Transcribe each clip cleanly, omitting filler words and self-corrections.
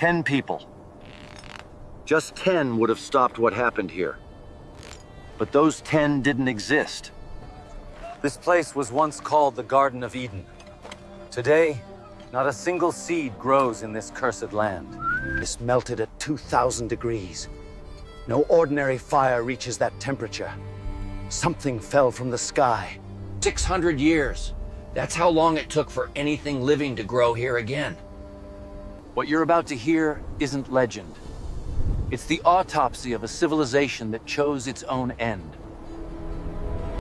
10 people. Just 10 would have stopped what happened here. But those 10 didn't exist. This place was once called the Garden of Eden. Today, not a single seed grows in this cursed land. It's melted at 2,000 degrees. No ordinary fire reaches that temperature. Something fell from the sky. 600 years. That's how long it took for anything living to grow here again. What you're about to hear isn't legend. It's the autopsy of a civilization that chose its own end.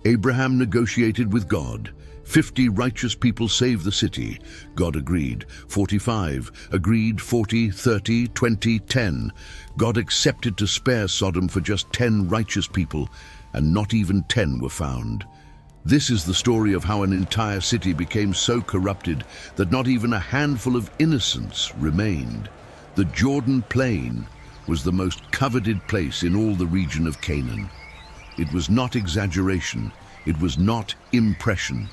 Abraham negotiated with God. 50 righteous people saved the city. God agreed. 45 agreed. 40, 30, 20, 10. God accepted to spare Sodom for just 10 righteous people, and not even 10 were found. This is the story of how an entire city became so corrupted that not even a handful of innocents remained. The Jordan Plain was the most coveted place in all the region of Canaan. It was not exaggeration. It was not impression.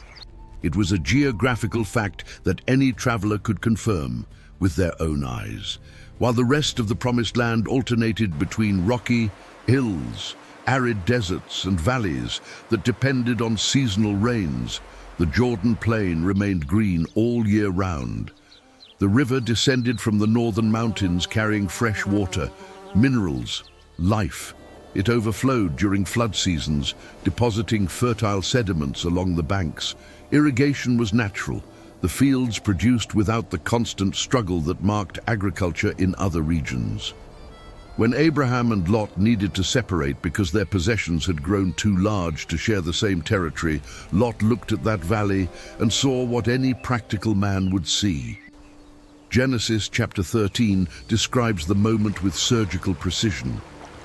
It was a geographical fact that any traveler could confirm with their own eyes. While the rest of the Promised Land alternated between rocky hills, arid deserts and valleys that depended on seasonal rains, the Jordan Plain remained green all year round. The river descended from the northern mountains carrying fresh water, minerals, life. It overflowed during flood seasons, depositing fertile sediments along the banks. Irrigation was natural. The fields produced without the constant struggle that marked agriculture in other regions. When Abraham and Lot needed to separate because their possessions had grown too large to share the same territory, Lot looked at that valley and saw what any practical man would see. Genesis chapter 13 describes the moment with surgical precision.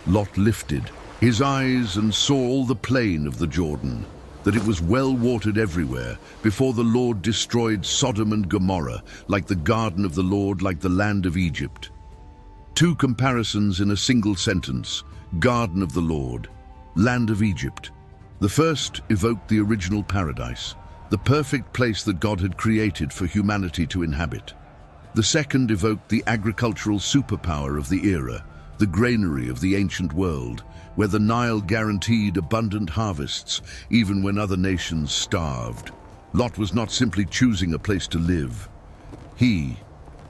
Lot lifted his eyes and saw all the plain of the Jordan, that it was well watered everywhere, before the Lord destroyed Sodom and Gomorrah, like the garden of the Lord, like the land of Egypt. Two comparisons in a single sentence: garden of the Lord, land of Egypt. The first evoked the original paradise, the perfect place that God had created for humanity to inhabit. The second evoked the agricultural superpower of the era, the granary of the ancient world, where the Nile guaranteed abundant harvests, even when other nations starved. Lot was not simply choosing a place to live. He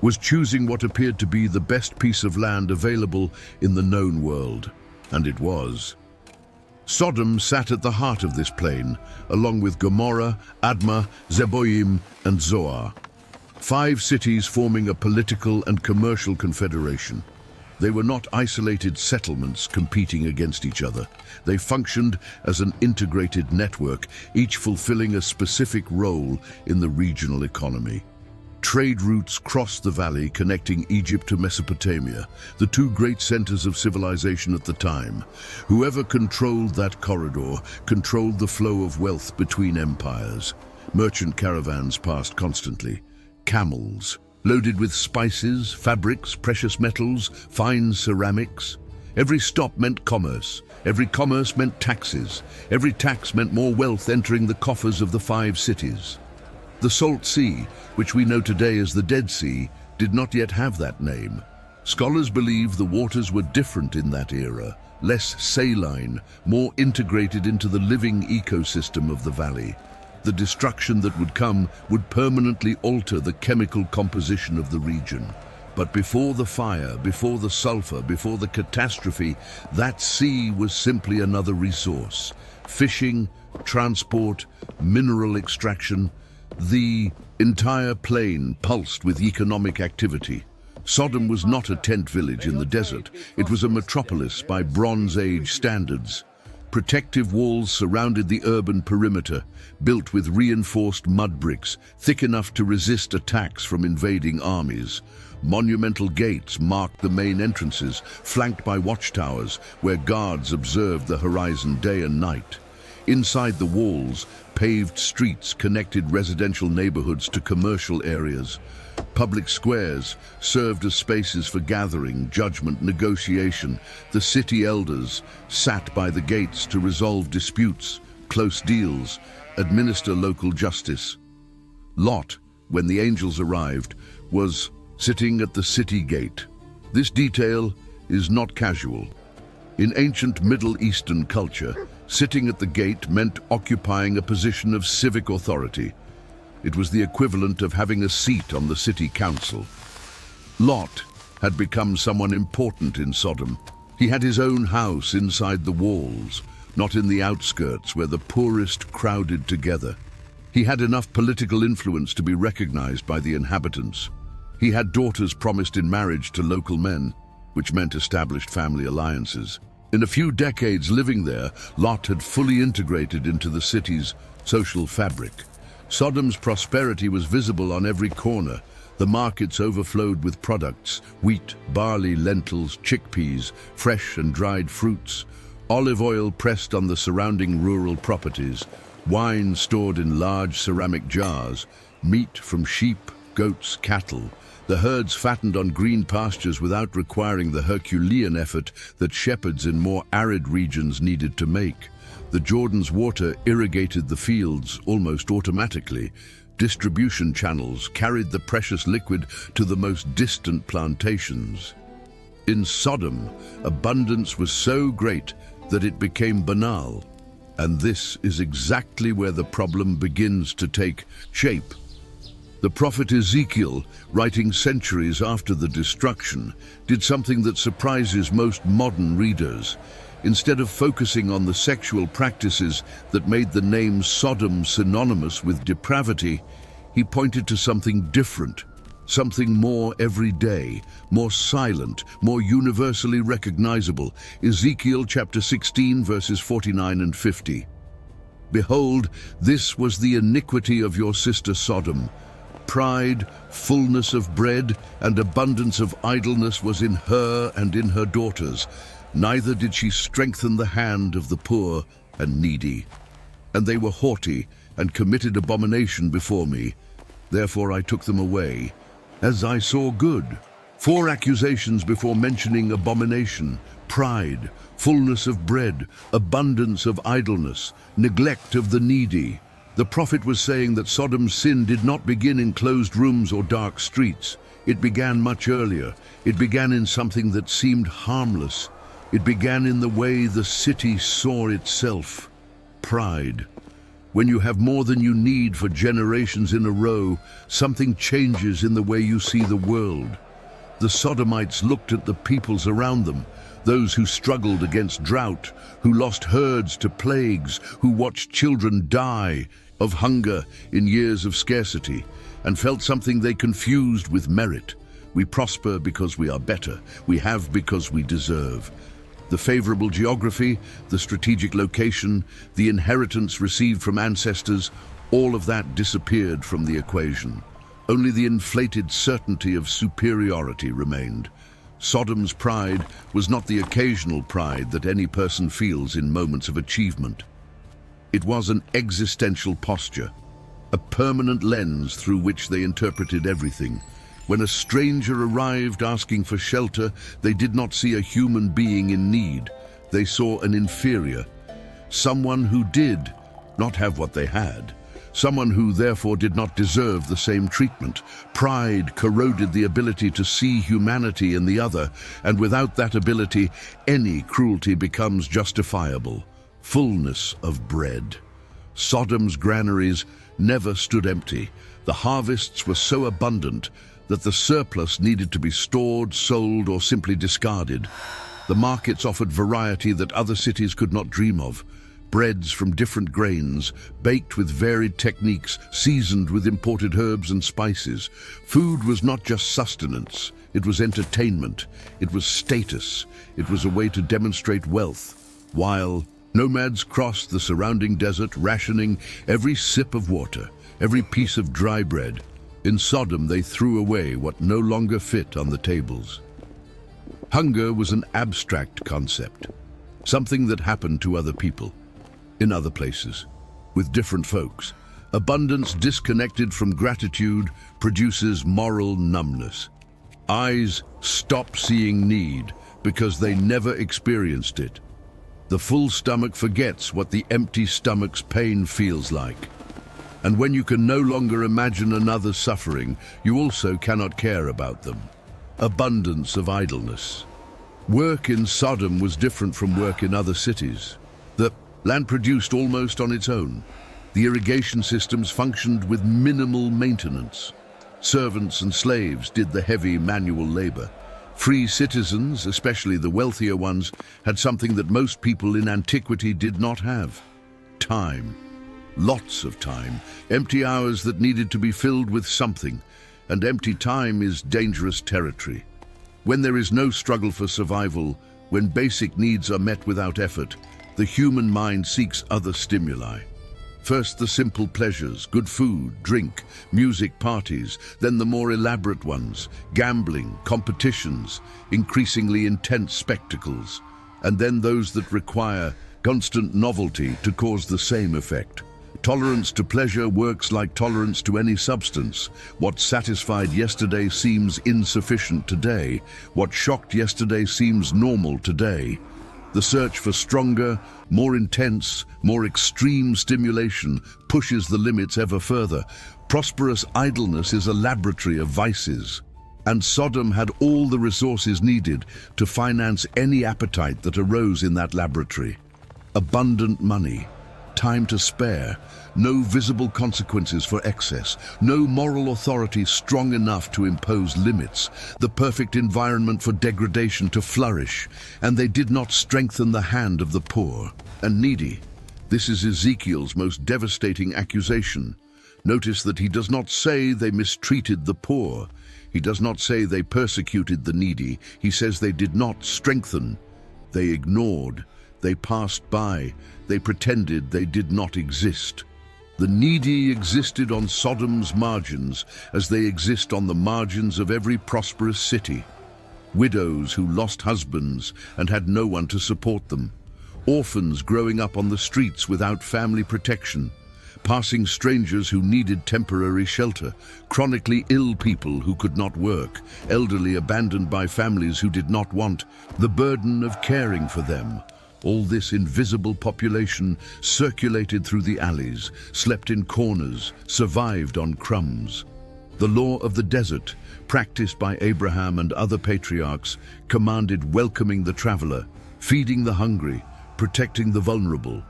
was choosing what appeared to be the best piece of land available in the known world, and it was. Sodom sat at the heart of this plain, along with Gomorrah, Admah, Zeboim, and Zoar. 5 cities forming a political and commercial confederation. They were not isolated settlements competing against each other. They functioned as an integrated network, each fulfilling a specific role in the regional economy. Trade routes crossed the valley connecting Egypt to Mesopotamia, the 2 great centers of civilization at the time. Whoever controlled that corridor controlled the flow of wealth between empires. Merchant caravans passed constantly. Camels, loaded with spices, fabrics, precious metals, fine ceramics. Every stop meant commerce. Every commerce meant taxes. Every tax meant more wealth entering the coffers of the 5 cities. The Salt Sea, which we know today as the Dead Sea, did not yet have that name. Scholars believe the waters were different in that era, less saline, more integrated into the living ecosystem of the valley. The destruction that would come would permanently alter the chemical composition of the region. But before the fire, before the sulfur, before the catastrophe, that sea was simply another resource. Fishing, transport, mineral extraction. The entire plain pulsed with economic activity. Sodom was not a tent village in the desert. It was a metropolis by Bronze Age standards. Protective walls surrounded the urban perimeter, built with reinforced mud bricks, thick enough to resist attacks from invading armies. Monumental gates marked the main entrances, flanked by watchtowers where guards observed the horizon day and night. Inside the walls, paved streets connected residential neighborhoods to commercial areas. Public squares served as spaces for gathering, judgment, negotiation. The city elders sat by the gates to resolve disputes, close deals, administer local justice. Lot, when the angels arrived, was sitting at the city gate, This detail is not casual. In ancient Middle Eastern culture, sitting at the gate meant occupying a position of civic authority. It was the equivalent of having a seat on the city council. Lot had become someone important in Sodom. He had his own house inside the walls, not in the outskirts where the poorest crowded together. He had enough political influence to be recognized by the inhabitants. He had daughters promised in marriage to local men, which meant established family alliances. In a few decades living there, Lot had fully integrated into the city's social fabric. Sodom's prosperity was visible on every corner. The markets overflowed with products: wheat, barley, lentils, chickpeas, fresh and dried fruits, olive oil pressed on the surrounding rural properties, wine stored in large ceramic jars, meat from sheep, goats, cattle. The herds fattened on green pastures without requiring the Herculean effort that shepherds in more arid regions needed to make. The Jordan's water irrigated the fields almost automatically. Distribution channels carried the precious liquid to the most distant plantations. In Sodom, abundance was so great that it became banal. And this is exactly where the problem begins to take shape. The prophet Ezekiel, writing centuries after the destruction, did something that surprises most modern readers. Instead of focusing on the sexual practices that made the name Sodom synonymous with depravity, he pointed to something different, something more everyday, more silent, more universally recognizable. Ezekiel chapter 16, verses 49 and 50. Behold, this was the iniquity of your sister Sodom. Pride, fullness of bread, and abundance of idleness was in her and in her daughters. Neither did she strengthen the hand of the poor and needy. And they were haughty and committed abomination before me. Therefore I took them away, as I saw good. 4 accusations before mentioning abomination: pride, fullness of bread, abundance of idleness, neglect of the needy. The prophet was saying that Sodom's sin did not begin in closed rooms or dark streets. It began much earlier. It began in something that seemed harmless. It began in the way the city saw itself: pride. When you have more than you need for generations in a row, something changes in the way you see the world. The Sodomites looked at the peoples around them, those who struggled against drought, who lost herds to plagues, who watched children die of hunger in years of scarcity, and felt something they confused with merit. We prosper because we are better. We have because we deserve. The favorable geography, the strategic location, the inheritance received from ancestors, all of that disappeared from the equation. Only the inflated certainty of superiority remained. Sodom's pride was not the occasional pride that any person feels in moments of achievement. It was an existential posture, a permanent lens through which they interpreted everything. When a stranger arrived asking for shelter, they did not see a human being in need. They saw an inferior, someone who did not have what they had, someone who therefore did not deserve the same treatment. Pride corroded the ability to see humanity in the other, and without that ability, any cruelty becomes justifiable. Fullness of bread. Sodom's granaries never stood empty. The harvests were so abundant that the surplus needed to be stored, sold, or simply discarded. The markets offered variety that other cities could not dream of. Breads from different grains, baked with varied techniques, seasoned with imported herbs and spices. Food was not just sustenance, it was entertainment, it was status, it was a way to demonstrate wealth, while nomads crossed the surrounding desert, rationing every sip of water, every piece of dry bread. In Sodom, they threw away what no longer fit on the tables. Hunger was an abstract concept, something that happened to other people, in other places, with different folks. Abundance disconnected from gratitude produces moral numbness. Eyes stop seeing need because they never experienced it. The full stomach forgets what the empty stomach's pain feels like. And when you can no longer imagine another suffering, you also cannot care about them. abundance of idleness. Work in Sodom was different from work in other cities. The land produced almost on its own. The irrigation systems functioned with minimal maintenance. Servants and slaves did the heavy manual labor. Free citizens, especially the wealthier ones, had something that most people in antiquity did not have: time. Lots of time, empty hours that needed to be filled with something, and empty time is dangerous territory. When there is no struggle for survival, when basic needs are met without effort, the human mind seeks other stimuli. First the simple pleasures, good food, drink, music, parties, then the more elaborate ones, gambling, competitions, increasingly intense spectacles, and then those that require constant novelty to cause the same effect. Tolerance to pleasure works like tolerance to any substance. What satisfied yesterday seems insufficient today. What shocked yesterday seems normal today. The search for stronger, more intense, more extreme stimulation pushes the limits ever further. Prosperous idleness is a laboratory of vices, and Sodom had all the resources needed to finance any appetite that arose in that laboratory. Abundant money, time to spare, no visible consequences for excess, no moral authority strong enough to impose limits, the perfect environment for degradation to flourish, and they did not strengthen the hand of the poor and needy. This is Ezekiel's most devastating accusation. Notice that he does not say they mistreated the poor. He does not say they persecuted the needy. He says they did not strengthen. They ignored. They passed by. They pretended they did not exist. The needy existed on Sodom's margins as they exist on the margins of every prosperous city. Widows who lost husbands and had no one to support them. Orphans growing up on the streets without family protection. Passing strangers who needed temporary shelter. Chronically ill people who could not work. Elderly abandoned by families who did not want the burden of caring for them. All this invisible population circulated through the alleys, slept in corners, survived on crumbs. The law of the desert, practiced by Abraham and other patriarchs, commanded welcoming the traveler, feeding the hungry, protecting the vulnerable.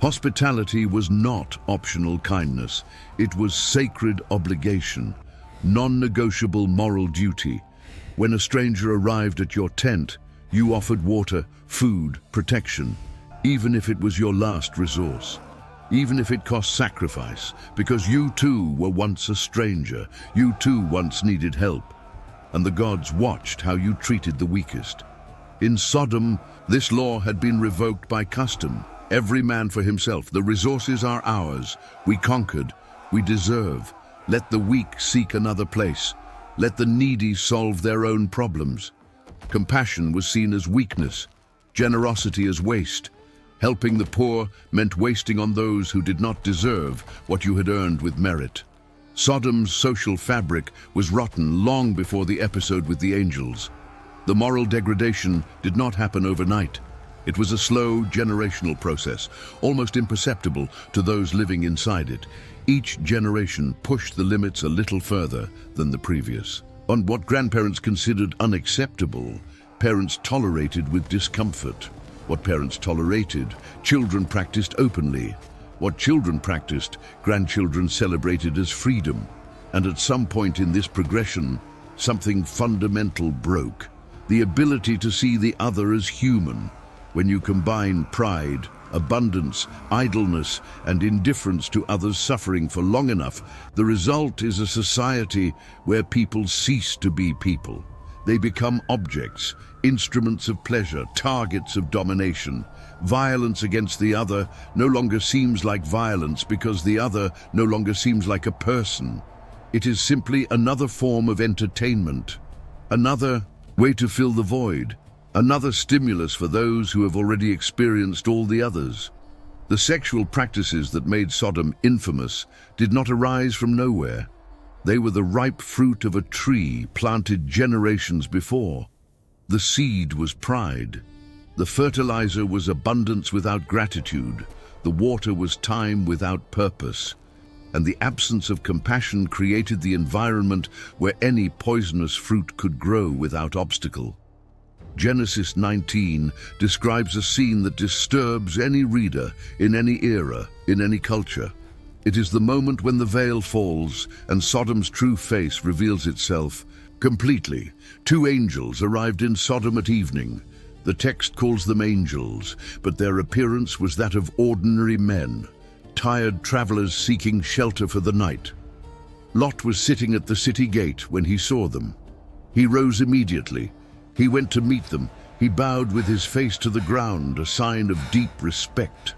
Hospitality was not optional kindness. It was sacred obligation, non-negotiable moral duty. When a stranger arrived at your tent, you offered water, food, protection, even if it was your last resource, even if it cost sacrifice, because you too were once a stranger, you too once needed help, and the gods watched how you treated the weakest. In Sodom, this law had been revoked by custom. Every man for himself. The resources are ours. We conquered. We deserve. Let the weak seek another place. Let the needy solve their own problems. Compassion was seen as weakness, generosity as waste. Helping the poor meant wasting on those who did not deserve what you had earned with merit. Sodom's social fabric was rotten long before the episode with the angels. The moral degradation did not happen overnight. It was a slow, generational process, almost imperceptible to those living inside it. Each generation pushed the limits a little further than the previous. On what grandparents considered unacceptable, parents tolerated with discomfort. What parents tolerated, children practiced openly. What children practiced, grandchildren celebrated as freedom. And at some point in this progression, something fundamental broke. The ability to see the other as human. When you combine pride, abundance, idleness, and indifference to others' suffering for long enough, the result is a society where people cease to be people. They become objects, instruments of pleasure, targets of domination. Violence against the other no longer seems like violence because the other no longer seems like a person. It is simply another form of entertainment, another way to fill the void. Another stimulus for those who have already experienced all the others. The sexual practices that made Sodom infamous did not arise from nowhere. They were the ripe fruit of a tree planted generations before. The seed was pride. The fertilizer was abundance without gratitude. The water was time without purpose. and the absence of compassion created the environment where any poisonous fruit could grow without obstacle. Genesis 19 describes a scene that disturbs any reader in any era, in any culture. It is the moment when the veil falls and Sodom's true face reveals itself completely. Two angels arrived in Sodom at evening. The text calls them angels, but their appearance was that of ordinary men, tired travelers seeking shelter for the night. Lot was sitting at the city gate when he saw them. He rose immediately. He went to meet them. He bowed with his face to the ground, a sign of deep respect.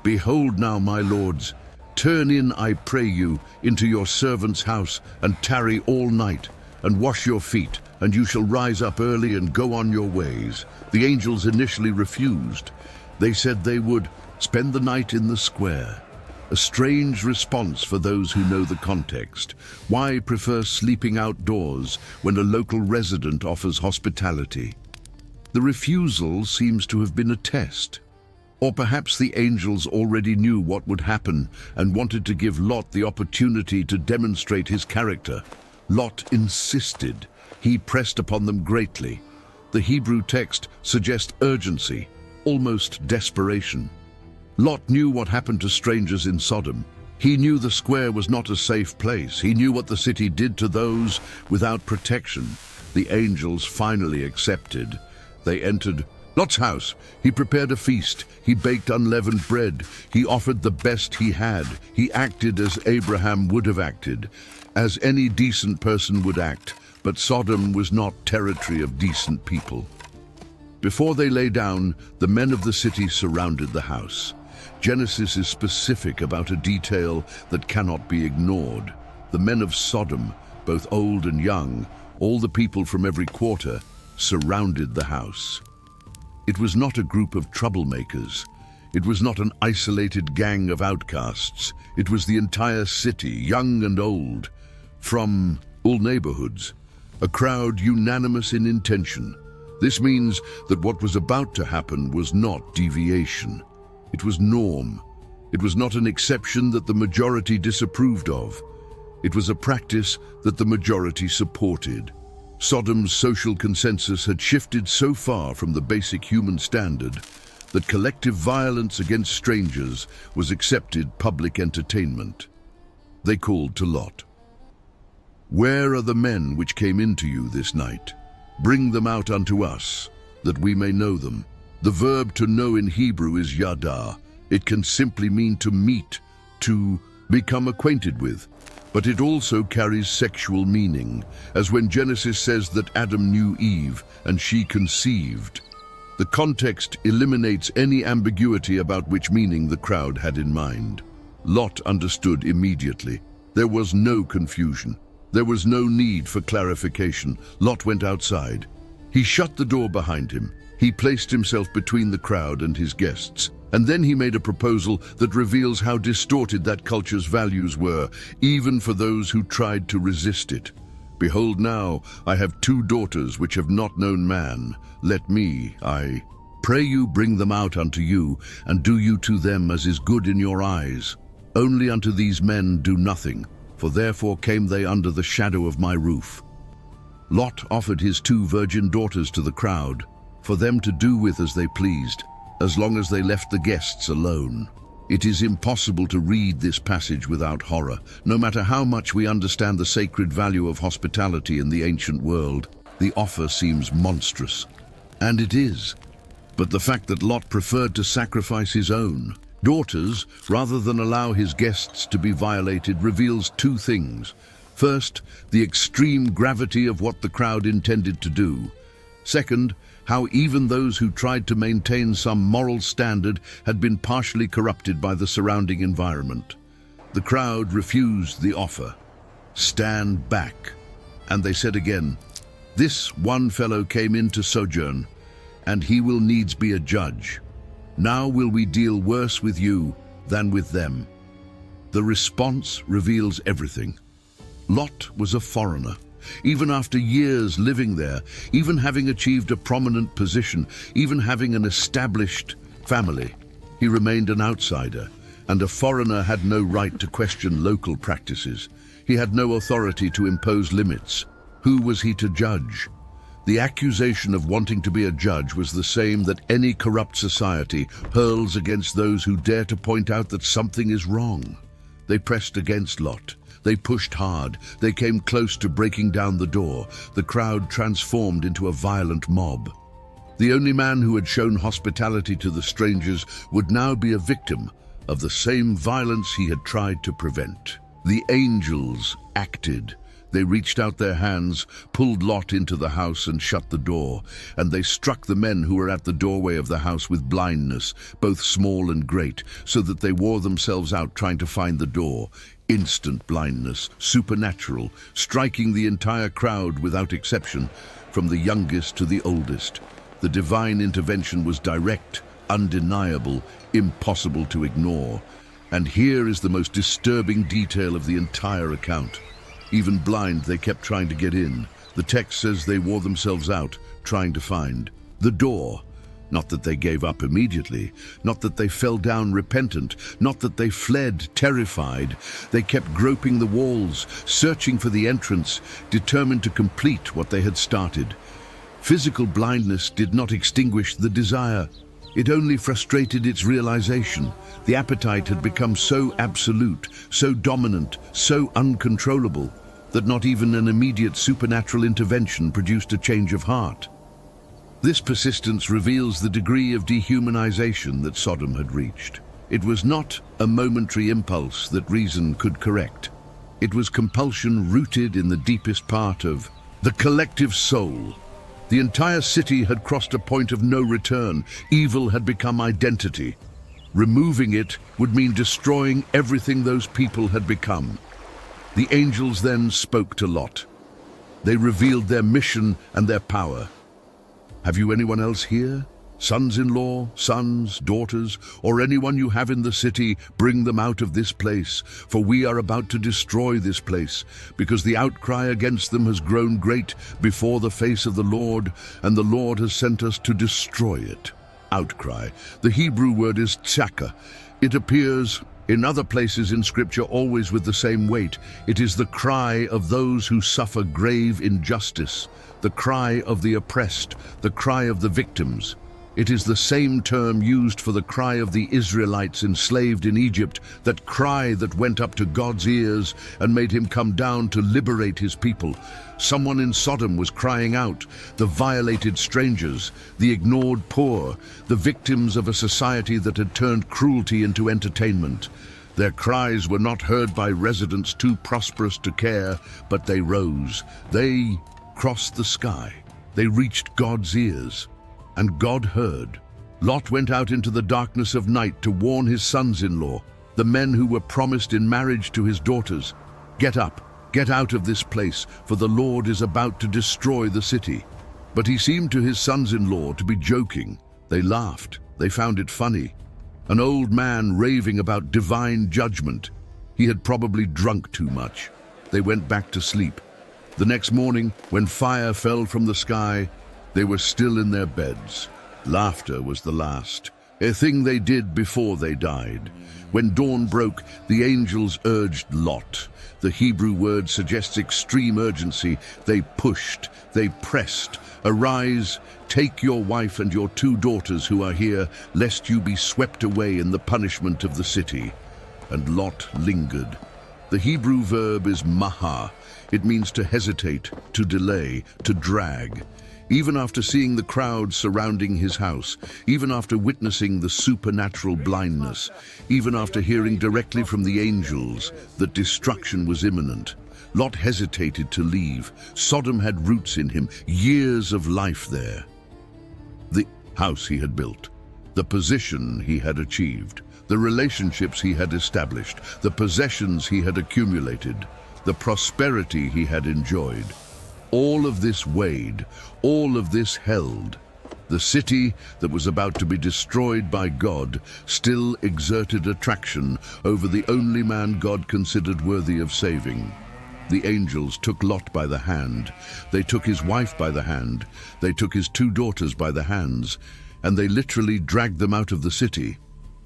"Behold now, my lords, turn in, I pray you, into your servant's house, and tarry all night, and wash your feet, and you shall rise up early and go on your ways." The angels initially refused. They said they would spend the night in the square. A strange response for those who know the context. Why prefer sleeping outdoors when a local resident offers hospitality? The refusal seems to have been a test. Or perhaps the angels already knew what would happen and wanted to give Lot the opportunity to demonstrate his character. Lot insisted. He pressed upon them greatly. The Hebrew text suggests urgency, almost desperation. Lot knew what happened to strangers in Sodom. He knew the square was not a safe place. He knew what the city did to those without protection. The angels finally accepted. They entered Lot's house. He prepared a feast. He baked unleavened bread. He offered the best he had. He acted as Abraham would have acted, as any decent person would act. But Sodom was not territory of decent people. Before they lay down, the men of the city surrounded the house. Genesis is specific about a detail that cannot be ignored. The men of Sodom, both old and young, all the people from every quarter, surrounded the house. It was not a group of troublemakers. It was not an isolated gang of outcasts. It was the entire city, young and old, from all neighborhoods, a crowd unanimous in intention. This means that what was about to happen was not deviation. It was norm. It was not an exception that the majority disapproved of. It was a practice that the majority supported. Sodom's social consensus had shifted so far from the basic human standard that collective violence against strangers was accepted public entertainment. They called to Lot. "Where are the men which came into you this night? Bring them out unto us, that we may know them." The verb to know in Hebrew is yada. It can simply mean to meet, to become acquainted with. But it also carries sexual meaning, as when Genesis says that Adam knew Eve and she conceived. The context eliminates any ambiguity about which meaning the crowd had in mind. Lot understood immediately. There was no confusion. There was no need for clarification. Lot went outside. He shut the door behind him. He placed himself between the crowd and his guests. And then he made a proposal that reveals how distorted that culture's values were, even for those who tried to resist it. "Behold now, I have 2 daughters which have not known man. Let me, I pray you, bring them out unto you, and do you to them as is good in your eyes. Only unto these men do nothing, for therefore came they under the shadow of my roof." Lot offered his 2 virgin daughters to the crowd, for them to do with as they pleased, as long as they left the guests alone. It is impossible to read this passage without horror. No matter how much we understand the sacred value of hospitality in the ancient world, the offer seems monstrous. And it is. But the fact that Lot preferred to sacrifice his own daughters rather than allow his guests to be violated reveals 2 things. First, the extreme gravity of what the crowd intended to do. Second, how even those who tried to maintain some moral standard had been partially corrupted by the surrounding environment. The crowd refused the offer. "Stand back." And they said again, "This one fellow came in to sojourn, and he will needs be a judge. Now will we deal worse with you than with them." The response reveals everything. Lot was a foreigner. Even after years living there, even having achieved a prominent position, even having an established family, he remained an outsider. and a foreigner had no right to question local practices. He had no authority to impose limits. Who was he to judge? The accusation of wanting to be a judge was the same that any corrupt society hurls against those who dare to point out that something is wrong. They pressed against Lot. They pushed hard. They came close to breaking down the door. The crowd transformed into a violent mob. The only man who had shown hospitality to the strangers would now be a victim of the same violence he had tried to prevent. The angels acted. They reached out their hands, pulled Lot into the house and shut the door, and they struck the men who were at the doorway of the house with blindness, both small and great, so that they wore themselves out trying to find the door. Instant blindness, supernatural, striking the entire crowd without exception, from the youngest to the oldest. The divine intervention was direct, undeniable, impossible to ignore. And here is the most disturbing detail of the entire account. Even blind, they kept trying to get in. The text says they wore themselves out, trying to find the door. Not that they gave up immediately, not that they fell down repentant, not that they fled terrified. They kept groping the walls, searching for the entrance, determined to complete what they had started. Physical blindness did not extinguish the desire. It only frustrated its realization. The appetite had become so absolute, so dominant, so uncontrollable, that not even an immediate supernatural intervention produced a change of heart. This persistence reveals the degree of dehumanization that Sodom had reached. It was not a momentary impulse that reason could correct. It was compulsion rooted in the deepest part of the collective soul. The entire city had crossed a point of no return. Evil had become identity. Removing it would mean destroying everything those people had become. The angels then spoke to Lot. They revealed their mission and their power. Have you anyone else here? Sons-in-law, sons, daughters, or anyone you have in the city, bring them out of this place, for we are about to destroy this place, because the outcry against them has grown great before the face of the Lord, and the Lord has sent us to destroy it. Outcry. The Hebrew word is tzaka. It appears in other places in Scripture always with the same weight. It is the cry of those who suffer grave injustice, the cry of the oppressed, the cry of the victims. It is the same term used for the cry of the Israelites enslaved in Egypt, that cry that went up to God's ears and made him come down to liberate his people. Someone in Sodom was crying out, the violated strangers, the ignored poor, the victims of a society that had turned cruelty into entertainment. Their cries were not heard by residents too prosperous to care, but they rose. They crossed the sky. They reached God's ears. And God heard. Lot went out into the darkness of night to warn his sons-in-law, the men who were promised in marriage to his daughters. Get up, get out of this place, for the Lord is about to destroy the city. But he seemed to his sons-in-law to be joking. They laughed. They found it funny. An old man raving about divine judgment. He had probably drunk too much. They went back to sleep. The next morning, when fire fell from the sky, they were still in their beds. Laughter was the last, a thing they did before they died. When dawn broke, the angels urged Lot. The Hebrew word suggests extreme urgency. They pushed, they pressed. Arise, take your wife and your 2 daughters who are here, lest you be swept away in the punishment of the city. And Lot lingered. The Hebrew verb is maha. It means to hesitate, to delay, to drag. Even after seeing the crowd surrounding his house, even after witnessing the supernatural blindness, even after hearing directly from the angels that destruction was imminent, Lot hesitated to leave. Sodom had roots in him, years of life there. The house he had built, the position he had achieved, the relationships he had established, the possessions he had accumulated, the prosperity he had enjoyed. All of this weighed, all of this held. The city that was about to be destroyed by God still exerted attraction over the only man God considered worthy of saving. The angels took Lot by the hand. They took his wife by the hand. They took his 2 daughters by the hands, and they literally dragged them out of the city.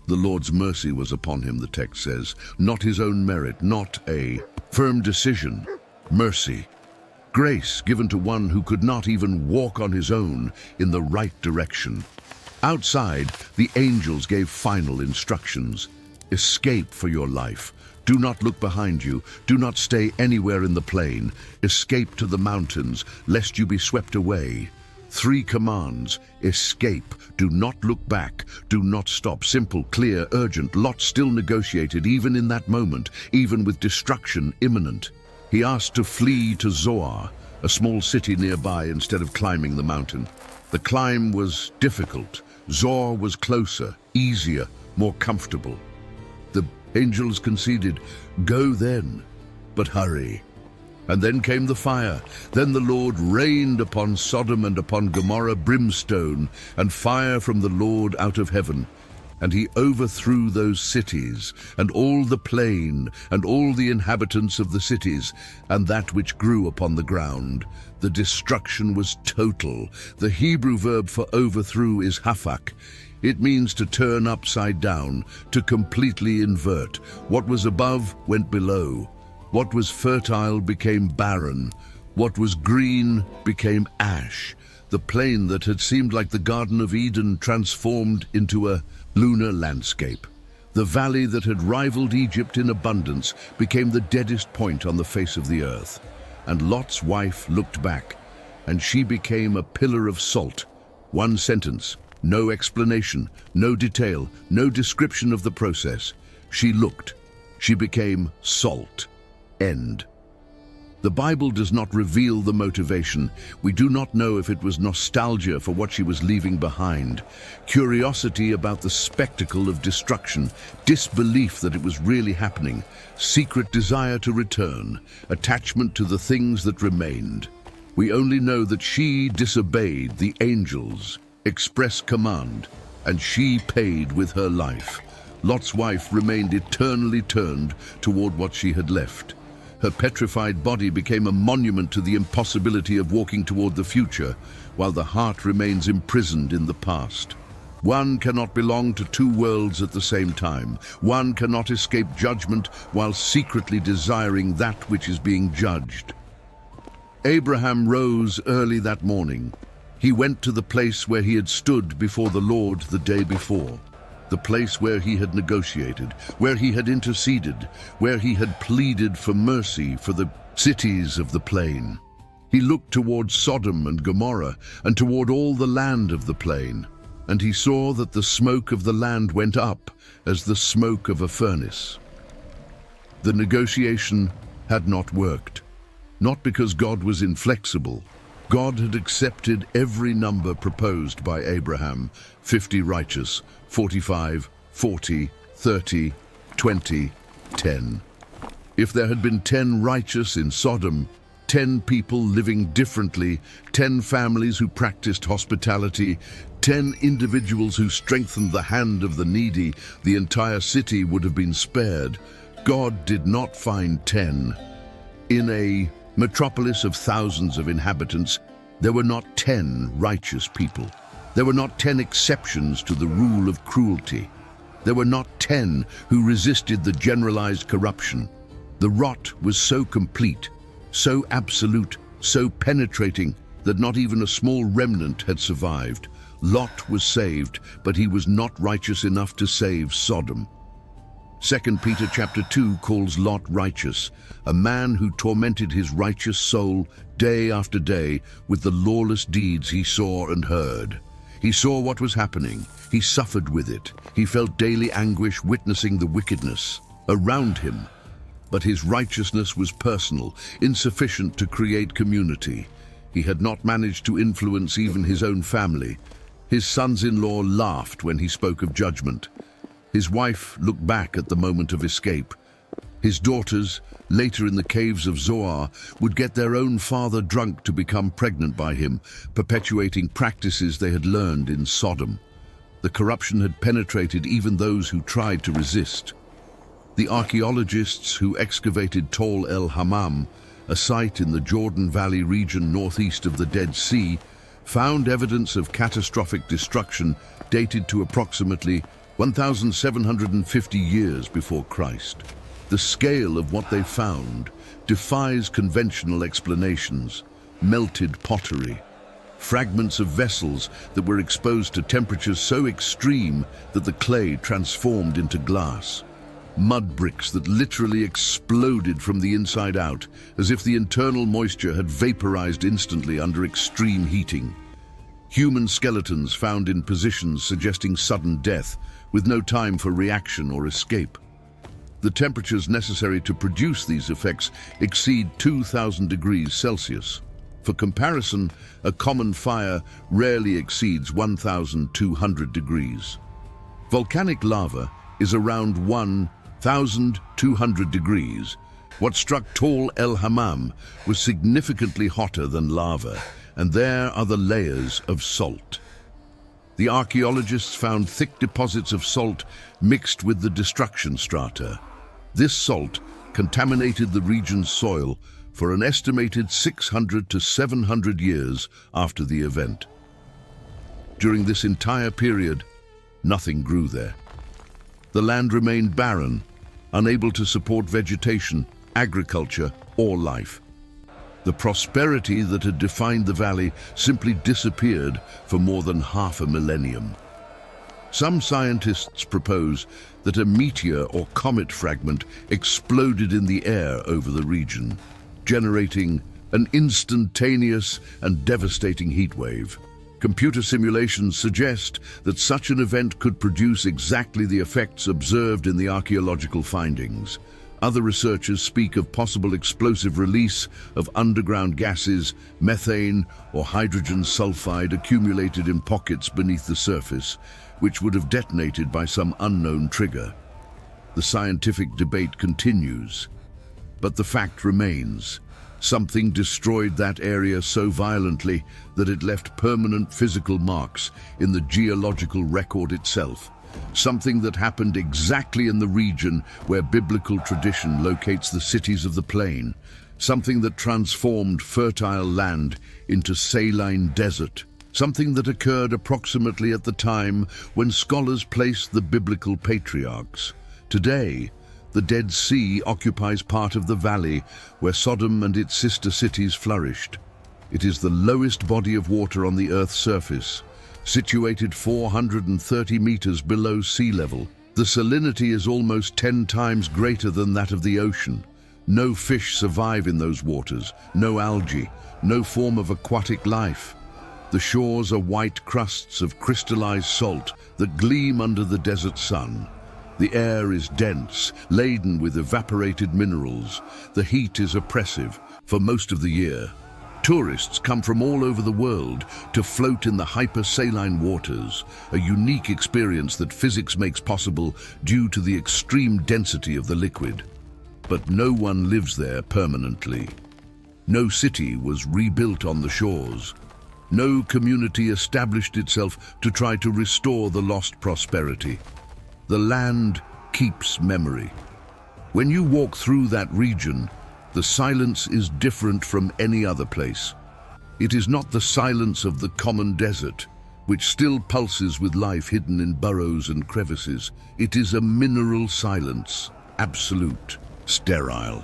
The Lord's mercy was upon him, the text says, not his own merit, not a firm decision. Mercy. Grace given to one who could not even walk on his own in the right direction. Outside, the angels gave final instructions. Escape for your life. Do not look behind you. Do not stay anywhere in the plain. Escape to the mountains, lest you be swept away. 3 commands. Escape. Do not look back. Do not stop. Simple, clear, urgent. Lot still negotiated even in that moment, even with destruction imminent. He asked to flee to Zoar, a small city nearby, instead of climbing the mountain. The climb was difficult. Zoar was closer, easier, more comfortable. The angels conceded, "Go then, but hurry." And then came the fire. Then the Lord rained upon Sodom and upon Gomorrah brimstone and fire from the Lord out of heaven. And he overthrew those cities, and all the plain, and all the inhabitants of the cities, and that which grew upon the ground. The destruction was total. The Hebrew verb for overthrew is hafak. It means to turn upside down, to completely invert. What was above went below. What was fertile became barren. What was green became ash. The plain that had seemed like the Garden of Eden transformed into a lunar landscape. The valley that had rivaled Egypt in abundance became the deadest point on the face of the earth. And Lot's wife looked back, and she became a pillar of salt. One sentence, no explanation, no detail, no description of the process. She looked. She became salt. End. The Bible does not reveal the motivation. We do not know if it was nostalgia for what she was leaving behind, curiosity about the spectacle of destruction, disbelief that it was really happening, secret desire to return, attachment to the things that remained. We only know that she disobeyed the angels' express command, and she paid with her life. Lot's wife remained eternally turned toward what she had left. Her petrified body became a monument to the impossibility of walking toward the future, while the heart remains imprisoned in the past. One cannot belong to 2 worlds at the same time. One cannot escape judgment while secretly desiring that which is being judged. Abraham rose early that morning. He went to the place where he had stood before the Lord the day before. The place where he had negotiated, where he had interceded, where he had pleaded for mercy for the cities of the plain. He looked toward Sodom and Gomorrah and toward all the land of the plain, and he saw that the smoke of the land went up as the smoke of a furnace. The negotiation had not worked, not because God was inflexible. God had accepted every number proposed by Abraham, 50 righteous, 45, 40, 30, 20, 10. If there had been 10 righteous in Sodom, 10 people living differently, 10 families who practiced hospitality, 10 individuals who strengthened the hand of the needy, the entire city would have been spared. God did not find 10. In a metropolis of thousands of inhabitants, there were not 10 righteous people. There were not 10 exceptions to the rule of cruelty. There were not 10 who resisted the generalized corruption. The rot was so complete, so absolute, so penetrating that not even a small remnant had survived. Lot was saved, but he was not righteous enough to save Sodom. 2 Peter chapter 2 calls Lot righteous, a man who tormented his righteous soul day after day with the lawless deeds he saw and heard. He saw what was happening. He suffered with it. He felt daily anguish witnessing the wickedness around him. But his righteousness was personal, insufficient to create community. He had not managed to influence even his own family. His sons-in-law laughed when he spoke of judgment. His wife looked back at the moment of escape. His daughters, later in the caves of Zoar, would get their own father drunk to become pregnant by him, perpetuating practices they had learned in Sodom. The corruption had penetrated even those who tried to resist. The archaeologists who excavated Tall El Hammam, a site in the Jordan Valley region northeast of the Dead Sea, found evidence of catastrophic destruction dated to approximately 1,750 years before Christ. The scale of what they found defies conventional explanations. Melted pottery, fragments of vessels that were exposed to temperatures so extreme that the clay transformed into glass, mud bricks that literally exploded from the inside out, as if the internal moisture had vaporized instantly under extreme heating. Human skeletons found in positions suggesting sudden death, with no time for reaction or escape. The temperatures necessary to produce these effects exceed 2,000 degrees Celsius. For comparison, a common fire rarely exceeds 1,200 degrees. Volcanic lava is around 1,200 degrees. What struck Tall El Hammam was significantly hotter than lava, and there are the layers of salt. The archaeologists found thick deposits of salt mixed with the destruction strata. This salt contaminated the region's soil for an estimated 600 to 700 years after the event. During this entire period, nothing grew there. The land remained barren, unable to support vegetation, agriculture, or life. The prosperity that had defined the valley simply disappeared for more than half a millennium. Some scientists propose that a meteor or comet fragment exploded in the air over the region, generating an instantaneous and devastating heat wave. Computer simulations suggest that such an event could produce exactly the effects observed in the archaeological findings. Other researchers speak of possible explosive release of underground gases, methane or hydrogen sulfide accumulated in pockets beneath the surface, which would have detonated by some unknown trigger. The scientific debate continues, but the fact remains. Something destroyed that area so violently that it left permanent physical marks in the geological record itself. Something that happened exactly in the region where biblical tradition locates the cities of the plain. Something that transformed fertile land into saline desert. Something that occurred approximately at the time when scholars placed the biblical patriarchs. Today, the Dead Sea occupies part of the valley where Sodom and its sister cities flourished. It is the lowest body of water on the Earth's surface, situated 430 meters below sea level. The salinity is almost 10 times greater than that of the ocean. No fish survive in those waters, no algae, no form of aquatic life. The shores are white crusts of crystallized salt that gleam under the desert sun. The air is dense, laden with evaporated minerals. The heat is oppressive for most of the year. Tourists come from all over the world to float in the hypersaline waters, a unique experience that physics makes possible due to the extreme density of the liquid. But no one lives there permanently. No city was rebuilt on the shores. No community established itself to try to restore the lost prosperity. The land keeps memory. When you walk through that region, the silence is different from any other place. It is not the silence of the common desert, which still pulses with life hidden in burrows and crevices. It is a mineral silence, absolute, sterile,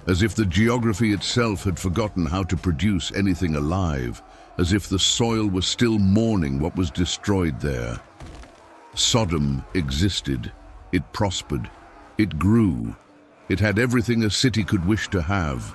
as if the geography itself had forgotten how to produce anything alive, as if the soil was still mourning what was destroyed there. Sodom existed. It prospered. It grew. It had everything a city could wish to have.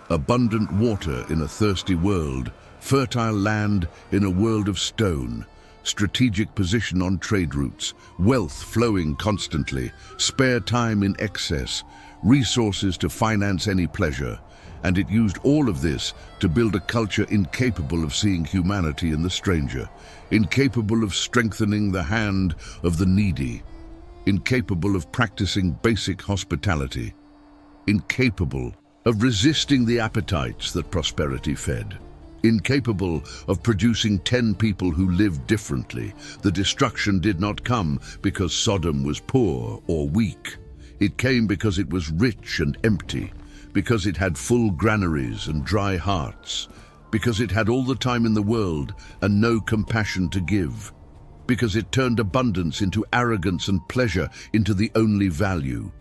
Abundant water in a thirsty world, fertile land in a world of stone, strategic position on trade routes, wealth flowing constantly, spare time in excess, resources to finance any pleasure. And it used all of this to build a culture incapable of seeing humanity in the stranger, incapable of strengthening the hand of the needy, incapable of practicing basic hospitality, incapable of resisting the appetites that prosperity fed, incapable of producing 10 people who lived differently. The destruction did not come because Sodom was poor or weak. It came because it was rich and empty, because it had full granaries and dry hearts, because it had all the time in the world and no compassion to give. because it turned abundance into arrogance and pleasure into the only value.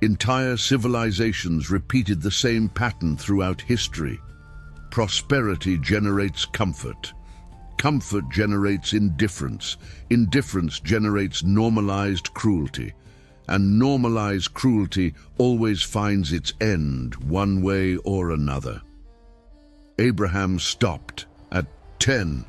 Entire civilizations repeated the same pattern throughout history. Prosperity generates comfort. Comfort generates indifference. Indifference generates normalized cruelty. And normalized cruelty always finds its end one way or another. Abraham stopped at 10.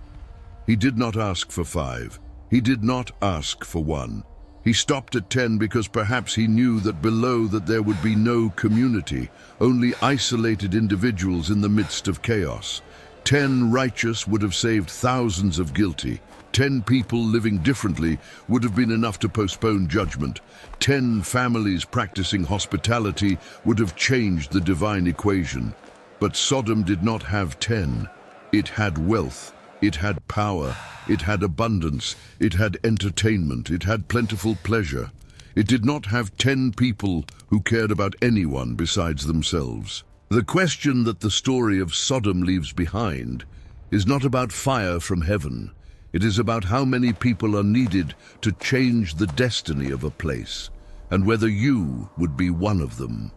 He did not ask for 5. He did not ask for 1. He stopped at 10 because perhaps he knew that below that there would be no community, only isolated individuals in the midst of chaos. 10 righteous would have saved thousands of guilty. 10 people living differently would have been enough to postpone judgment. 10 families practicing hospitality would have changed the divine equation. But Sodom did not have 10. It had wealth. It had power, it had abundance, it had entertainment, it had plentiful pleasure. It did not have 10 people who cared about anyone besides themselves. The question that the story of Sodom leaves behind is not about fire from heaven. It is about how many people are needed to change the destiny of a place, and whether you would be one of them.